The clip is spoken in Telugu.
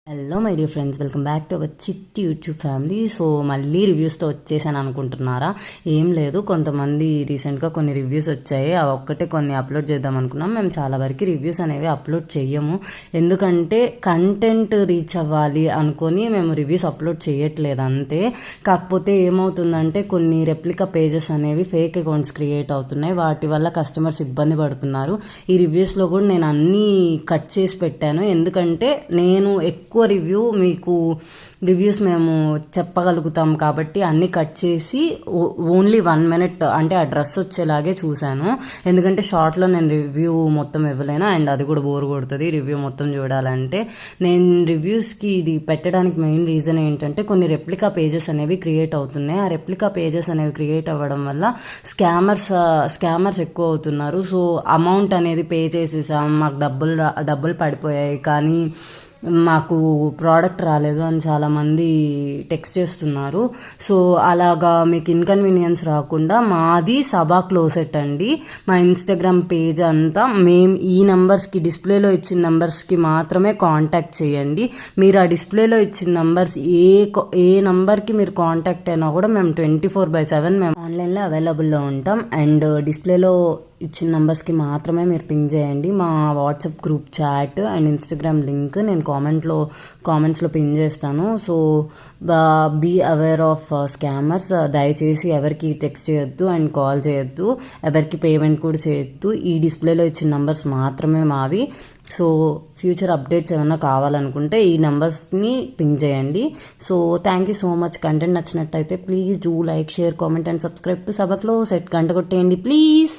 Hello my dear friends, welcome back to our చిట్టి యూట్యూబ్ ఫ్యామిలీ. సో మళ్ళీ రివ్యూస్తో వచ్చేసాను అనుకుంటున్నారా? ఏం లేదు, కొంతమంది రీసెంట్గా కొన్ని రివ్యూస్ వచ్చాయి, అవి ఒక్కటే కొన్ని అప్లోడ్ చేద్దాం అనుకున్నాం. మేము చాలా వరకు రివ్యూస్ అనేవి అప్లోడ్ చేయము, ఎందుకంటే కంటెంట్ రీచ్ అవ్వాలి అనుకొని మేము రివ్యూస్ అప్లోడ్ చేయట్లేదు అంతే. కాకపోతే ఏమవుతుందంటే కొన్ని రెప్లికా పేజెస్ అనేవి ఫేక్ అకౌంట్స్ క్రియేట్ అవుతున్నాయి, వాటి వల్ల కస్టమర్స్ ఇబ్బంది పడుతున్నారు. ఈ రివ్యూస్లో కూడా నేను అన్నీ కట్ చేసి పెట్టాను, ఎందుకంటే నేను ఎక్కువ రివ్యూస్ మేము చెప్పగలుగుతాం కాబట్టి అన్నీ కట్ చేసి ఓన్లీ 1 minute అంటే ఆ డ్రెస్ వచ్చేలాగే చూశాను. ఎందుకంటే షార్ట్లో నేను రివ్యూ మొత్తం ఇవ్వలేను, అండ్ అది కూడా బోర్ కొడుతుంది రివ్యూ మొత్తం చూడాలంటే. నేను రివ్యూస్కి ఇది పెట్టడానికి మెయిన్ రీజన్ ఏంటంటే కొన్ని రెప్లికా పేజెస్ అనేవి క్రియేట్ అవుతున్నాయి. ఆ రెప్లికా పేజెస్ అనేవి క్రియేట్ అవ్వడం వల్ల స్కామర్స్ ఎక్కువ అవుతున్నారు. సో అమౌంట్ అనేది పే చేసేసాం, మాకు డబ్బులు పడిపోయాయి కానీ మాకు ప్రోడక్ట్ రాలేదు అని చాలామంది టెక్స్ట్ చేస్తున్నారు. సో అలాగా మీకు ఇన్కన్వీనియన్స్ రాకుండా మాది సభా క్లోసెట్ అండి. మా ఇన్స్టాగ్రామ్ పేజ్ అంతా మేము ఈ నెంబర్స్కి, డిస్ప్లేలో ఇచ్చిన నెంబర్స్కి మాత్రమే కాంటాక్ట్ చేయండి. మీరు ఆ డిస్ప్లేలో ఇచ్చిన నెంబర్స్ ఏ నెంబర్కి మీరు కాంటాక్ట్ అయినా కూడా మేము 24/7 మేము ఆన్లైన్లో అవైలబుల్లో ఉంటాం. అండ్ డిస్ప్లేలో ఇచ్చిన నెంబర్స్కి మాత్రమే మీరు పింగ్ చేయండి. మా WhatsApp group chat and Instagram link నేను కామెంట్స్లో పిన్ చేస్తాను. So be aware of scammers. దయచేసి ఎవరికి టెక్స్ట్ చేయొద్దు అండ్ కాల్ చేయొద్దు, ఎవరికి పేమెంట్ కూడా చేయొద్దు. ఈ డిస్ప్లేలో ఇచ్చిన నెంబర్స్ మాత్రమే మావి. సో ఫ్యూచర్ అప్డేట్స్ ఏమైనా కావాలనుకుంటే ఈ నెంబర్స్ని పింగ్ చేయండి. So thank you so much. Content నచ్చినట్టయితే please do like, share, comment and subscribe to Sabha closet. గంట కొట్టేయండి ప్లీజ్.